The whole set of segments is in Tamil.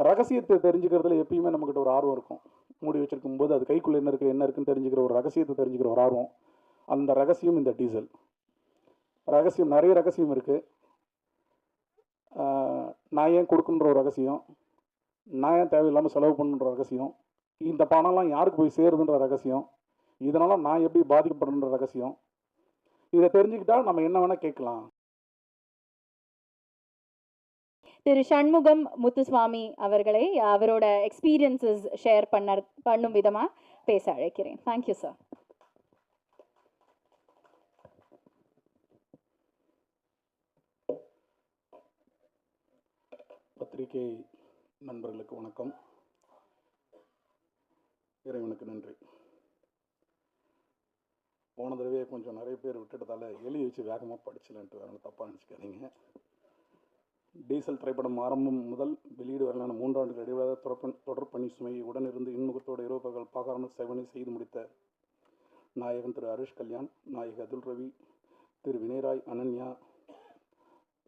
ரகசியத்தை தெரிஞ்சுக்கிறதுல எப்பயுமே நம்மக்கிட்ட ஒரு ஆர்வம் இருக்கும். மூடி வச்சிருக்கும் போது அது கைக்குள்ளே என்ன இருக்குன்னு தெரிஞ்சுக்கிற ஒரு ரகசியத்தை தெரிஞ்சுக்கிற ஒரு ஆர்வம். அந்த ரகசியம் இந்த டீசல். ரகசியம் நிறைய ரகசியம் இருக்குது. நான் ஏன் கொடுக்குன்ற ஒரு ரகசியம், நான் ஏன் தேவையில்லாமல் செலவு பண்ணுன்ற ரகசியம், இந்த பணம்லாம் யாருக்கு போய் சேருதுன்ற ரகசியம், இதனால் நான் எப்படி பாதிக்கப்படுன்ற ரகசியம். இதை தெரிஞ்சுக்கிட்டா நம்ம என்ன வேணால் கேட்கலாம். திரு சண்முகம் முத்துசுவாமி அவர்களை அவரோட எக்ஸ்பீரியன்சஸ் ஷேர் பண்ணும் விதமாக பேச அழைக்கிறேன். Thank you sir. பத்திரிகை நண்பர்களுக்கு வணக்கம். இறைவனுக்கு நன்றி. போன தடவையே கொஞ்சம் நிறைய பேர் விட்டுட்டதால எழுதி வச்சு வேகமாக படிச்சலன்ட்டு வேறு தப்பாக நினச்சிக்காதீங்க. டீசல் திரைப்படம் ஆரம்பம் முதல் வெளியீடு வரலான 3 ஆண்டுகள் இடைவிடாத தொடர் பணி சுமையை உடனிருந்து இன்முகத்தோடு இரவுகள் பார்க்காமல் செவனை செய்து முடித்த நாயகன் திரு ஹரிஷ் கல்யாண், நாயகி அதுல் ரவி, திரு வினயராய், அனன்யா,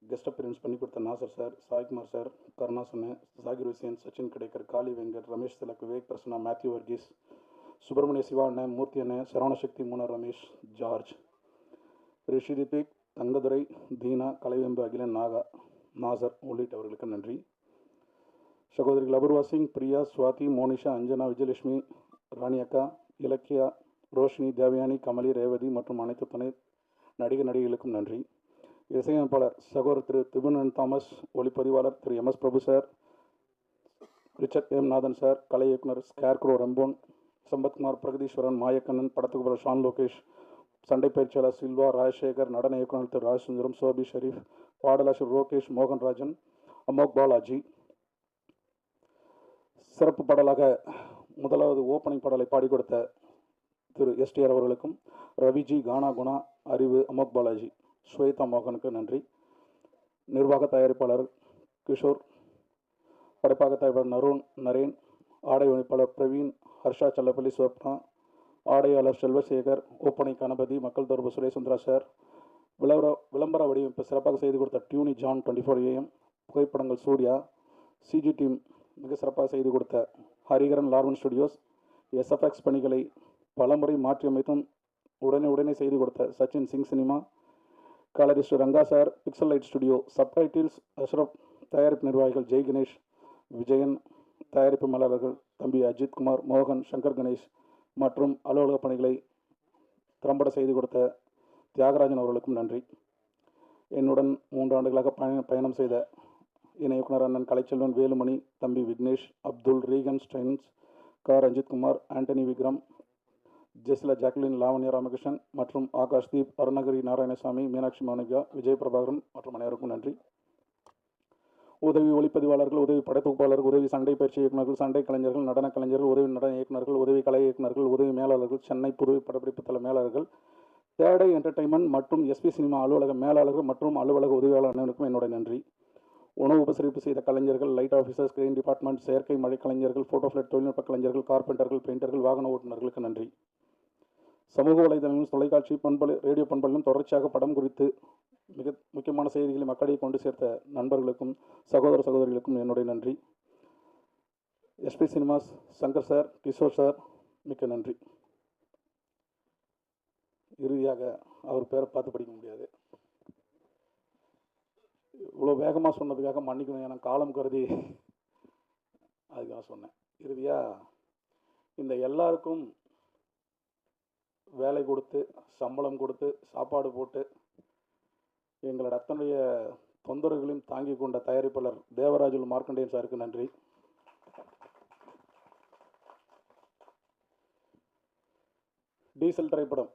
கெஸ்ட் அப்பியரன்ஸ் பண்ணி கொடுத்த நாசர் சார், சாய்குமார் சார், கருணாசன, ஜாகிர் ஹுசேன், சச்சின் கிடைக்கர், காளி வெங்கட், ரமேஷ் திலக், விவேக் பிரசன்னா, மேத்யூ வர்கீஸ், சுப்பிரமணிய சிவா அண்ணன், மூர்த்தி அண்ணன், சரவணசக்தி, மூனர் ரமேஷ், ஜார்ஜ், ரிஷி ரித்திக், தங்கதுரை, தீனா, கலைவெம்பு, அகிலன், நாகா, நாசர் உள்ளிட்டவர்களுக்கு நன்றி. சகோதரிகள் அபூர்வா சிங், பிரியா, சுவாதி, மோனிஷா, அஞ்சனா, விஜயலட்சுமி, ராணி அக்கா, இலக்கியா, ரோஷினி, தேவயானி, கமலி, ரேவதி மற்றும் அனைத்து துணை நடிகர்களுக்கும் நன்றி. இசையமைப்பாளர் சகோதரர் திரு திபுனன் தாமஸ், ஒளிப்பதிவாளர் திரு MS பிரபு சார், ரிச்சர்ட் M நாதன் சார், கலை இயக்குனர் ஸ்கேர்க்ரோ ரெம்போன், சம்பத்குமார், பிரகதீஸ்வரன், மாயக்கண்ணன், படத்துக்கு ஷான் லோகேஷ், சண்டை பயிற்சியாளர் சில்வா, ராஜசேகர், நடன இயக்குனர் திரு ராஜசுந்தரம், சோபி ஷெரீப், பாடலாசிரியர் ரோகேஷ், மோகன்ராஜன், அமோக் பாலாஜி. சிறப்பு பாடலாக முதலாவது ஓப்பனிங் பாடலை பாடி கொடுத்த திரு STR அவர்களுக்கும், ரவிஜி, கானா குணா, அறிவு, அமோக் பாலாஜி, ஸ்வேதா மோகனுக்கு நன்றி. நிர்வாக தயாரிப்பாளர் கிஷோர், படைப்பாக தயாரிப்பாளர் நரேன், ஆடை அமைப்பாளர் பிரவீன், ஹர்ஷா செல்லப்பள்ளி, ஸ்வப்னா, ஆடையாளர் செல்வசேகர், ஓப்பனை கணபதி, மக்கள் தொடர்பு சுரேசுந்திரா சார், விளம்பர வடிவமைப்பு சிறப்பாக செய்து கொடுத்த டியூனி ஜான் 24 AM, புகைப்படங்கள் சூர்யா, CG டீம் மிக சிறப்பாக செய்து கொடுத்த ஹரிகரன் லார்வன் ஸ்டுடியோஸ், SFX பணிகளை பலமுறை மாற்றியமைத்தும் உடனே செய்து கொடுத்த Sachin Singh cinema, colourist Ranga sir, pixel light studio, subtitles Ashraf, தயாரிப்பு நிர்வாகிகள் ஜெய் கணேஷ், விஜயன், தயாரிப்பு மலர்கள் தம்பி அஜித் குமார், மோகன், சங்கர் கணேஷ் மற்றும் அலுவலக பணிகளை திறம்பட செய்து கொடுத்த தியாகராஜன் அவர்களுக்கும் நன்றி. என்னுடன் 3 ஆண்டுகளாக பயணம் செய்த இணை இயக்குனர் அண்ணன் கலைச்செல்வன், வேலுமணி, தம்பி Vignesh, Abdul, Regan Staines, Ranjithkumar, Antony Vikram, Jesila Jacqueline, Lavanya Ramakrishnan மற்றும் ஆகாஷ்தீப், அருணகிரி நாராயணசாமி, மீனாட்சி மௌனிகா, விஜய் பிரபாகரன் மற்றும் அனைவருக்கும் நன்றி. உதவி ஒளிப்பதிவாளர்கள், உதவி படைத்தொகுப்பாளர்கள், உதவி சண்டை பயிற்சி இயக்குநர்கள், சண்டை கலைஞர்கள், நடன கலைஞர்கள், உதவி நடன இயக்குநர்கள், உதவி கலை இயக்குநர்கள், உதவி மேலாளர்கள், சென்னை புதுவை படப்பிடிப்பு தள மேலாளர்கள், தேடை என்டர்டைன்மெண்ட் மற்றும் SP சினிமா அலுவலக மேலாளர்கள் மற்றும் அலுவலக உதவியாளர் அனைவருக்கும் என்னுடைய நன்றி. உணவு உபசரிப்பு செய்த கலைஞர்கள், லைட் ஆஃபீஸர்ஸ், ஸ்கிரீன் டிபார்ட்மெண்ட், செயற்கை மழை கலைஞர்கள், ஃபோட்டோஃப்ளெட் தொழில்நுட்ப கலைஞர்கள், கார்பெண்டர்கள், பெயிண்டர்கள், வாகன ஓட்டுநர்களுக்கு நன்றி. சமூக வலைதளங்களும் தொலைக்காட்சி ரேடியோ பண்பலையும் தொடர்ச்சியாக படம் குறித்து மிக முக்கியமான செய்திகளை மக்களிடையே கொண்டு சேர்த்த நண்பர்களுக்கும் சகோதரிகளுக்கும் என்னுடைய நன்றி. SP cinemas Shankar sir, Kishore sir, மிக்க நன்றி. இறுதியாக அவர் பேரை பார்த்து படிக்க முடியாது, இவ்வளோ வேகமாக சொன்னதுக்காக மன்னிக்கணும், எனக்கு காலம் கருதி அதுக்காக சொன்னேன். இறுதியாக இந்த எல்லாருக்கும் வேலை கொடுத்து, சம்பளம் கொடுத்து, சாப்பாடு போட்டு எங்களோட அத்தனைய தொந்தரவுகளையும் தாங்கி கொண்ட தயாரிப்பாளர் தேவராஜுல் மார்க்கண்டேயன் சாருக்கு நன்றி. டீசல் திரைப்படம்,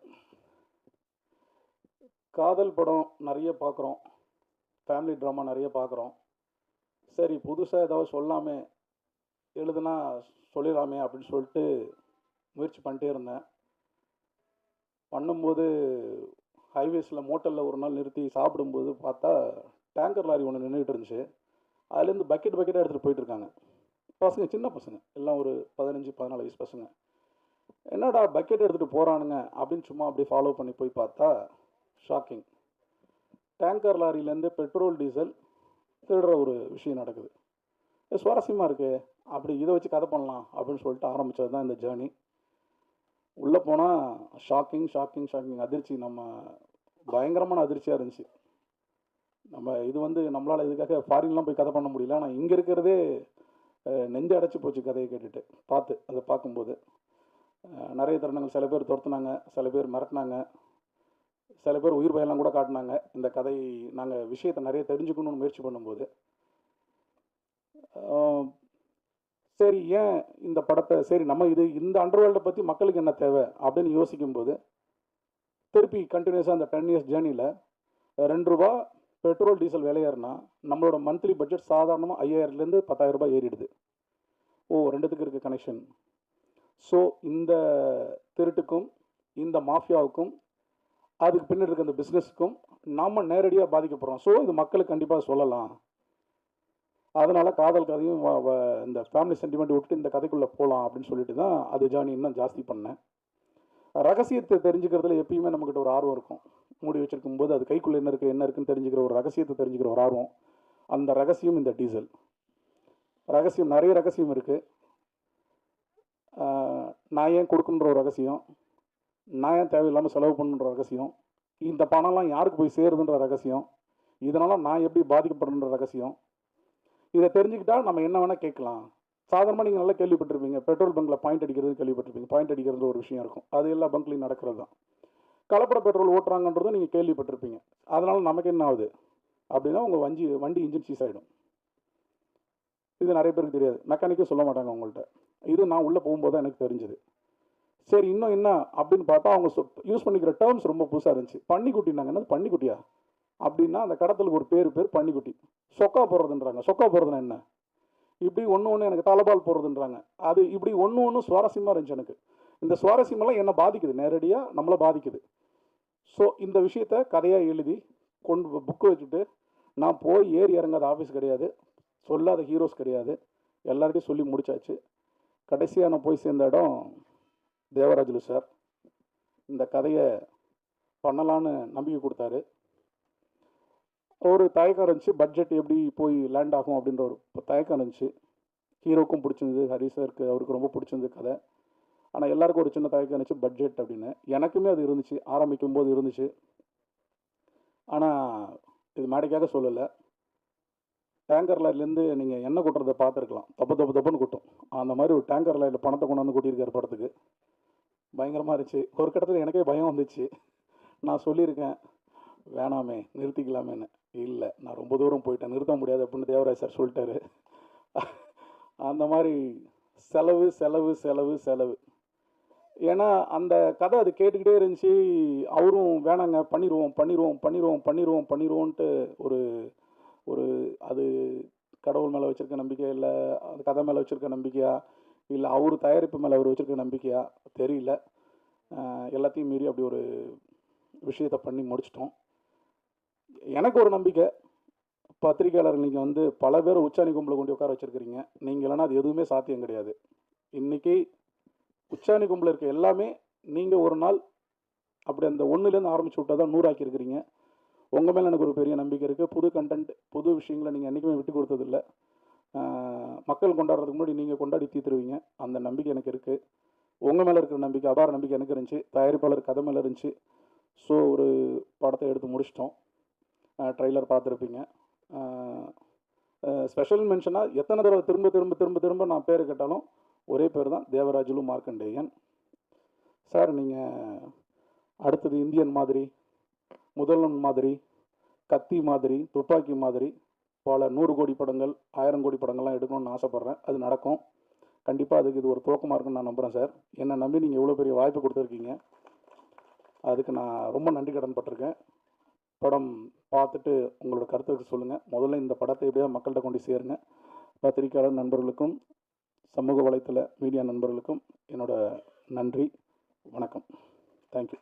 காதல் படம் நிறைய பார்க்குறோம், ஃபேமிலி ட்ராமா நிறைய பார்க்குறோம். சரி, புதுசாக ஏதாவது சொல்லாமே, எழுதுனா சொல்லிடலாமே அப்படின்னு சொல்லிட்டு முயற்சி பண்ணிட்டே இருந்தேன். பண்ணும்போது ஹைவேஸில் மோட்டலில் ஒரு நாள் நிறுத்தி சாப்பிடும்போது பார்த்தா டேங்கர் லாரி ஒன்று நின்றுட்டு இருந்துச்சு. அதுலேருந்து பக்கெட்டாக எடுத்துகிட்டு போயிட்டுருக்காங்க பசங்க, சின்ன பசங்க எல்லாம், ஒரு 15-14 வயசு பசங்க. என்னடா பக்கெட் எடுத்துகிட்டு போகிறானுங்க அப்படின்னு சும்மா அப்படியே ஃபாலோ பண்ணி போய் பார்த்தா ஷாக்கிங். டேங்கர் லாரியிலேருந்து பெட்ரோல் டீசல் திருடுற ஒரு விஷயம் நடக்குது. சுவாரஸ்யமாக இருக்குது, அப்படி இதை வச்சு கதை பண்ணலாம் அப்படின்னு சொல்லிட்டு ஆரம்பித்தது தான் இந்த ஜேர்னி. உள்ளே போனால் ஷாக்கிங் ஷாக்கிங் ஷாக்கிங் அதிர்ச்சி, நம்ம பயங்கரமான அதிர்ச்சியாக இருந்துச்சு. நம்ம இது வந்து நம்மளால் இதுக்காக ஃபாரின்லாம் போய் கதை பண்ண முடியல. ஆனால் இங்கே இருக்கிறதே நெஞ்சு அடைச்சி போச்சு கதையை கேட்டுட்டு அதை பார்க்கும்போது. நிறைய தருணங்கள், சில பேர் துரத்துனாங்க, சில பேர் மிரட்டினாங்க, சில பேர் உயிர் பயம்லாம் கூட காட்டினாங்க. இந்த கதை நாங்கள் விஷயத்தை நிறைய தெரிஞ்சுக்கணும்னு முயற்சி பண்ணும்போது சரி ஏன் இந்த படத்தை சரி நம்ம இந்த அண்டர்வேர்ல்டை பற்றி மக்களுக்கு என்ன தேவை அப்படின்னு யோசிக்கும்போது திருப்பி கண்டினியூஸாக அந்த 10 இயர்ஸ் ஜேர்னியில் ₹2 பெட்ரோல் டீசல் விலையேறினா நம்மளோட மந்த்லி பட்ஜெட் சாதாரணமாக 5000லேருந்து 10,000 ரூபாய் ஏறிடுது. ரெண்டுத்துக்கு இருக்க கனெக்ஷன். ஸோ இந்த திருட்டுக்கும் இந்த மாஃபியாவுக்கும் அதுக்கு பின்னாடி இருக்க அந்த பிஸ்னஸுக்கும் நாம் நேரடியாக பாதிக்கப்படுறோம். ஸோ இது மக்களுக்கு கண்டிப்பாக சொல்லலாம். அதனால் காதல் கதையும் இந்த ஃபேமிலி சென்டிமெண்ட் விட்டுட்டு இந்த கதைக்குள்ளே போகலாம் அப்படின்னு சொல்லிட்டு தான் அது ஜேர்னி இன்னும் ஜாஸ்தி பண்ணேன். ரகசியத்தை தெரிஞ்சுக்கிறதுல எப்பயுமே நம்மக்கிட்ட ஒரு ஆர்வம் இருக்கும். மூடி வச்சிருக்கும் போது அது கைக்குள்ளே என்ன இருக்குன்னு தெரிஞ்சுக்கிற ஒரு ரகசியத்தை தெரிஞ்சுக்கிற ஒரு ஆர்வம். அந்த ரகசியம் இந்த டீசல் ரகசியம். நிறைய ரகசியம் இருக்குது. நான் ஏன் கொடுக்கணுன்ற ஒரு ரகசியம், நான் ஏன் தேவையில்லாமல் செலவு பண்ணுன்ற ரகசியம், இந்த பணம்லாம் யாருக்கு போய் சேருதுன்ற ரகசியம், இதனால் நான் எப்படி பாதிக்கப்படுன்ற ரகசியம். இதை தெரிஞ்சுக்கிட்டால் நம்ம என்ன வேணால் கேட்கலாம். சாதாரணமாக நீங்கள் நல்லா கேள்விப்பட்டிருப்பீங்க, பெட்ரோல் பங்கில் பாயிண்ட் அடிக்கிறது கேள்விப்பட்டிருப்பீங்க. பாயிண்ட் அடிக்கிறது ஒரு விஷயம் இருக்கும், அது எல்லா பங்க்லையும் நடக்கிறது தான். கலப்பட பெட்ரோல் ஓட்டுறாங்கன்றதும் நீங்கள் கேள்விப்பட்டிருப்பீங்க. அதனால் நமக்கு என்ன ஆகுது அப்படின்னா உங்கள் வண்டி இன்ஜின் சீஸ் ஆகிடும். இது நிறைய பேருக்கு தெரியாது, மெக்கானிக்கும் சொல்ல மாட்டாங்க உங்கள்கிட்ட. இது நான் உள்ளே போகும்போது தான் எனக்கு தெரிஞ்சுது. சரி இன்னும் என்ன அப்படின்னு பார்த்தா அவங்க யூஸ் பண்ணிக்கிற டேர்ம்ஸ் ரொம்ப புதுசாக இருந்துச்சு. பன்னிக்குட்டினாங்க. என்னது பன்னிக்குட்டியா அப்படின்னா அந்த கடத்தலுக்கு ஒரு பேர் பன்னிக்குட்டி. சொக்கா போடுறதுன்றாங்க. சொக்கா போடுறதுன்னா என்ன, இப்படி ஒன்று எனக்கு தலைபால் போடுறதுன்றாங்க. அது இப்படி ஒன்று சுவாரஸ்யமாக இருந்துச்சு எனக்கு. இந்த சுவாரஸ்யமெல்லாம் என்னை பாதிக்குது, நேரடியாக நம்மளை பாதிக்குது. ஸோ இந்த விஷயத்த கதையாக எழுதி கொண்டு புக்கு வச்சுட்டு நான் போய் ஏறி இறங்காத ஆஃபீஸ் கிடையாது, சொல்லாத ஹீரோஸ் கிடையாது, எல்லார்ட்டையும் சொல்லி முடிச்சாச்சு. கடைசியாக நான் போய் சேர்ந்த இடம் தேவராஜுலு சார். இந்த கதையை பண்ணலான்னு நம்பிக்கை கொடுத்தாரு. ஒரு தயக்கம் இருந்துச்சு, பட்ஜெட் எப்படி போய் லேண்ட் ஆகும் அப்படின்ற ஒரு தயக்கம் இருந்துச்சு. ஹீரோக்கும் பிடிச்சிருந்தது, ஹரி சாருக்கு அவருக்கு ரொம்ப பிடிச்சிருந்தது கதை. ஆனால் எல்லாருக்கும் ஒரு சின்ன தயக்கம் இருந்துச்சு, பட்ஜெட் அப்படின்னு. எனக்குமே அது இருந்துச்சு, ஆரம்பிக்கும் போது இருந்துச்சு. ஆனால் இது மேடைக்காக சொல்லலை. டேங்கர் லாரிலேருந்து நீங்கள் எண்ணெய் கொட்டுறதை பார்த்துருக்கலாம், தப்புன்னு கொட்டும். அந்த மாதிரி ஒரு டேங்கர் லாரியில் பணத்தை கொண்டாந்து கொட்டியிருக்காரு படத்துக்கு. பயங்கரமாக இருந்துச்சு. ஒரு கட்டத்தில் எனக்கே பயம் வந்துச்சு. நான் சொல்லியிருக்கேன் வேணாமே நிறுத்திக்கலாமேன்னு. இல்லை, நான் ரொம்ப தூரம் போயிட்டேன், நிறுத்த முடியாது அப்படின்னு தேவராஜ் சார் சொல்லிட்டாரு. அந்த மாதிரி செலவு செலவு செலவு செலவு. ஏன்னா அந்த கதை அது கேட்டுக்கிட்டே இருந்துச்சு. அவரும் வேணாங்க பண்ணிடுவோன்ட்டு ஒரு அது கடவுள் மேலே வச்சுருக்க நம்பிக்கை, இல்லை அது கதை மேலே வச்சுருக்க நம்பிக்கையா, இல்லை அவர் தயாரிப்பு மேலே அவர் வச்சுருக்க நம்பிக்கையா தெரியல. எல்லாத்தையும் மீறி அப்படி ஒரு விஷயத்தை பண்ணி முடிச்சிட்டோம். எனக்கு ஒரு நம்பிக்கை, பத்திரிக்கையாளர் நீங்கள் வந்து பல பேர் உச்சாணி கும்பலை கொண்டு உட்கார வச்சுருக்கிறீங்க. நீங்கள் இல்லைன்னா அது எதுவுமே சாத்தியம் கிடையாது. இன்றைக்கி உச்சாணி கும்பலில் இருக்க எல்லாமே நீங்கள் ஒரு நாள் அப்படி அந்த 1லேருந்து ஆரம்பிச்சு விட்டால் தான் 100 ஆக்கியிருக்கிறீங்க. உங்கள் மேலே எனக்கு ஒரு பெரிய நம்பிக்கை இருக்குது. புது கண்டென்ட், புது விஷயங்களை நீங்கள் என்றைக்குமே விட்டு கொடுத்ததில்லை. மக்கள் கொண்டாடுறதுக்கு முன்னாடி நீங்கள் கொண்டாடி தீர்த்துருவீங்க, அந்த நம்பிக்கை எனக்கு இருக்குது. உங்கள் மேலே இருக்கிற நம்பிக்கை, அபார நம்பிக்கை எனக்கு இருந்துச்சு. தயாரிப்பாளர் கதை மேலே இருந்துச்சு. ஸோ ஒரு படத்தை எடுத்து முடிச்சிட்டோம். ட்ரெய்லர் பார்த்துருப்பீங்க. ஸ்பெஷல் மென்ஷனாக எத்தனை தடவை திரும்ப திரும்ப திரும்ப திரும்ப நான் பேர் கேட்டாலும் ஒரே பேர் தான், தேவராஜுலு மார்க்கண்டேயன் சார். நீங்கள் அடுத்தது இந்தியன் மாதிரி, முதல்வன் மாதிரி, கத்தி மாதிரி, துப்பாக்கி மாதிரி பல 100 கோடி படங்கள், 1000 கோடி படங்கள்லாம் எடுக்கணும்னு ஆசைப்பட்றேன். அது நடக்கும் கண்டிப்பாக. அதுக்கு இது ஒரு துவக்கமாக இருக்குன்னு நான் நம்புகிறேன் சார். என்னை நம்பி நீங்கள் இவ்வளோ பெரிய வாய்ப்பு கொடுத்துருக்கீங்க, அதுக்கு நான் ரொம்ப நன்றி கடன் பட்டிருக்கேன். படம் பார்த்துட்டு உங்களோட கருத்துக்கு சொல்லுங்கள். முதல்ல இந்த படத்தை எப்படியா மக்கள்கிட்ட கொண்டு சேருங்க. பத்திரிக்கையாளர் நண்பர்களுக்கும் சமூக வலைத்தள மீடியா நண்பர்களுக்கும் என்னோட நன்றி, வணக்கம். தேங்க்யூ.